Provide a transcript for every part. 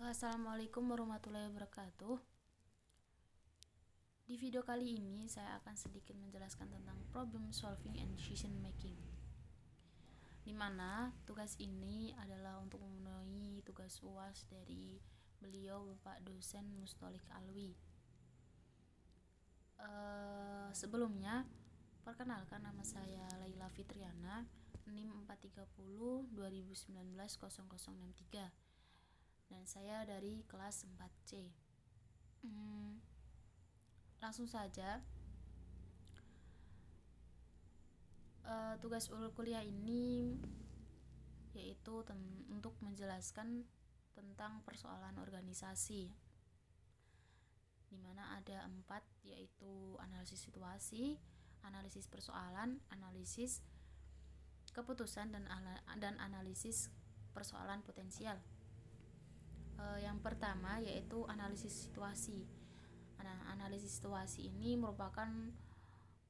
Assalamualaikum warahmatullahi wabarakatuh. Di video kali ini saya akan sedikit menjelaskan tentang problem solving and decision making, dimana tugas ini adalah untuk memenuhi tugas UAS dari beliau Bapak dosen Mustolik Alwi. Sebelumnya, perkenalkan, nama saya Laila Fitriana, NIM 430 2019 0063, dan saya dari kelas 4C. Langsung saja, tugas kuliah ini yaitu untuk menjelaskan tentang persoalan organisasi, dimana ada 4, yaitu analisis situasi, analisis persoalan, analisis keputusan, dan analisis persoalan potensial. Yang pertama yaitu analisis situasi. Analisis situasi ini merupakan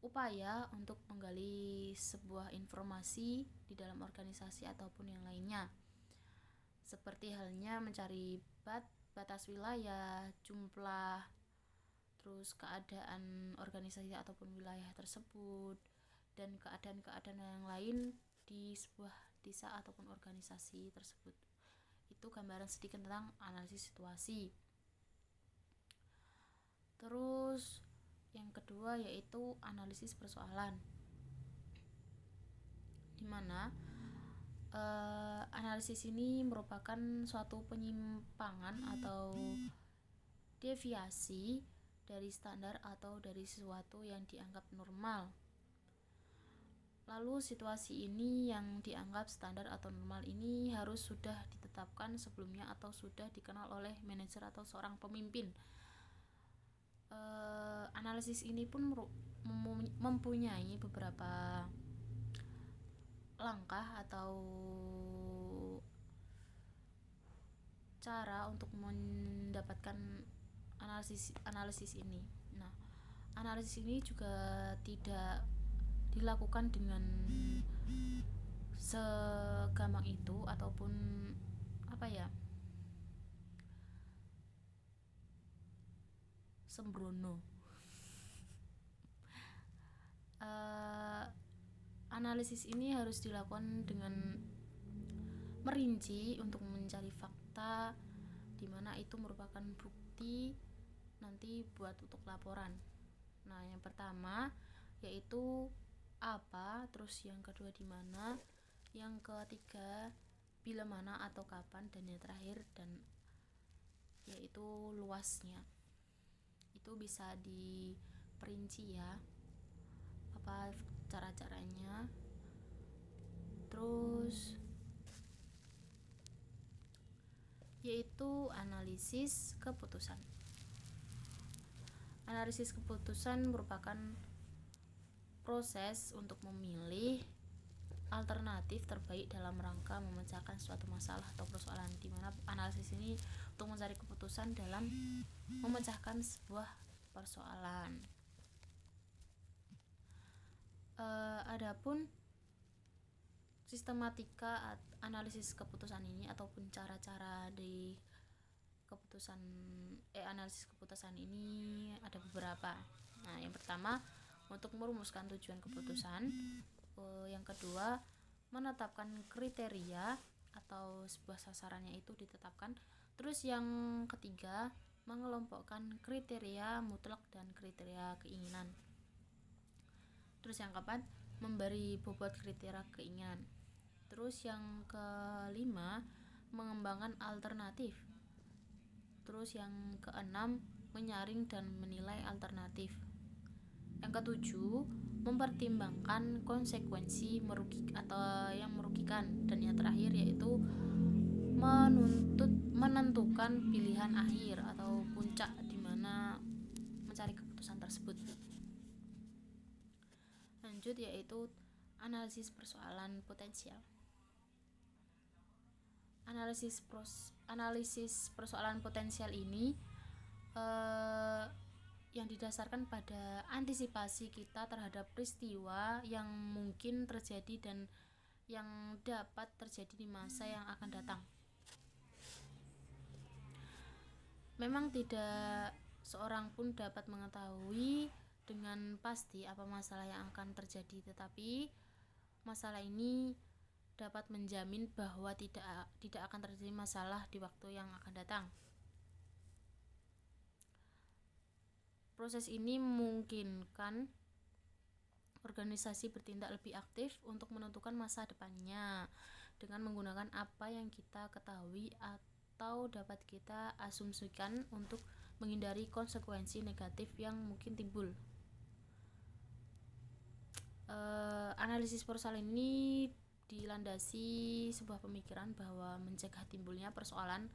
upaya untuk menggali sebuah informasi di dalam organisasi ataupun yang lainnya, seperti halnya mencari batas wilayah, jumlah, terus keadaan organisasi ataupun wilayah tersebut, dan keadaan-keadaan yang lain di sebuah desa ataupun organisasi tersebut. Itu gambaran sedikit tentang analisis situasi. Terus yang kedua yaitu analisis persoalan, dimana analisis ini merupakan suatu penyimpangan atau deviasi dari standar atau dari sesuatu yang dianggap normal. Lalu situasi ini yang dianggap standar atau normal ini harus sudah ditetapkan sebelumnya atau sudah dikenal oleh manajer atau seorang pemimpin. Analisis ini pun mempunyai beberapa langkah atau cara untuk mendapatkan analisis ini. Nah, analisis ini juga tidak dilakukan dengan segampang itu ataupun sembrono. Analisis ini harus dilakukan dengan merinci untuk mencari fakta, di mana itu merupakan bukti nanti buat untuk laporan. Nah, yang pertama yaitu apa, terus yang kedua di mana, yang ketiga bila mana atau kapan, dan yang terakhir dan yaitu luasnya. Itu bisa diperinci ya, apa cara-caranya. Terus yaitu analisis keputusan. Analisis keputusan merupakan proses untuk memilih alternatif terbaik dalam rangka memecahkan suatu masalah atau persoalan, di mana analisis ini untuk mencari keputusan dalam memecahkan sebuah persoalan. Adapun sistematika analisis keputusan ini ataupun cara-cara di analisis keputusan ini ada beberapa. Nah, yang pertama untuk merumuskan tujuan keputusan, yang kedua menetapkan kriteria atau sebuah sasarannya itu ditetapkan, terus yang ketiga mengelompokkan kriteria mutlak dan kriteria keinginan, terus yang keempat memberi bobot kriteria keinginan, terus yang kelima mengembangkan alternatif, terus yang keenam menyaring dan menilai alternatif, yang ketujuh mempertimbangkan konsekuensi yang merugikan, dan yang terakhir yaitu menentukan pilihan akhir atau puncak di mana mencari keputusan tersebut. Lanjut yaitu analisis persoalan potensial. Analisis persoalan potensial ini yang didasarkan pada antisipasi kita terhadap peristiwa yang mungkin terjadi dan yang dapat terjadi di masa yang akan datang. memang tidak seorang pun dapat mengetahui dengan pasti apa masalah yang akan terjadi, tetapi masalah ini dapat menjamin bahwa tidak akan terjadi masalah di waktu yang akan datang. Proses ini memungkinkan organisasi bertindak lebih aktif untuk menentukan masa depannya dengan menggunakan apa yang kita ketahui atau dapat kita asumsikan untuk menghindari konsekuensi negatif yang mungkin timbul. Analisis persoalan ini dilandasi sebuah pemikiran bahwa mencegah timbulnya persoalan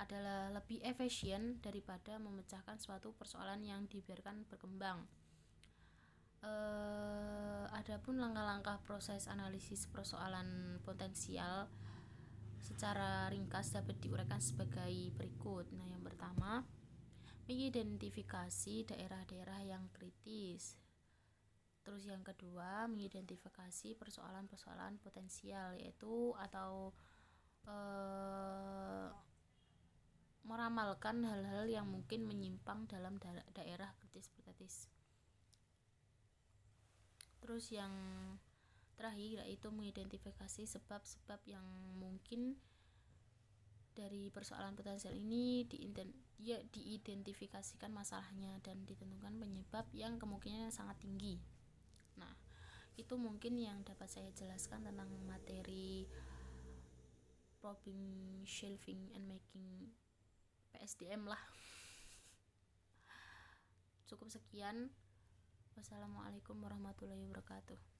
adalah lebih efisien daripada memecahkan suatu persoalan yang dibiarkan berkembang. Adapun langkah-langkah proses analisis persoalan potensial secara ringkas dapat diuraikan sebagai berikut. Nah, yang pertama, mengidentifikasi daerah-daerah yang kritis. Terus yang kedua, mengidentifikasi persoalan-persoalan potensial, yaitu atau meramalkan hal-hal yang mungkin menyimpang dalam daerah kritis. Terus yang terakhir yaitu mengidentifikasi sebab-sebab yang mungkin dari persoalan potensial ini, diidentifikasikan masalahnya dan ditentukan penyebab yang kemungkinan sangat tinggi. Nah, itu mungkin yang dapat saya jelaskan tentang materi problem solving and making PSDM lah. Cukup sekian. Wassalamualaikum warahmatullahi wabarakatuh.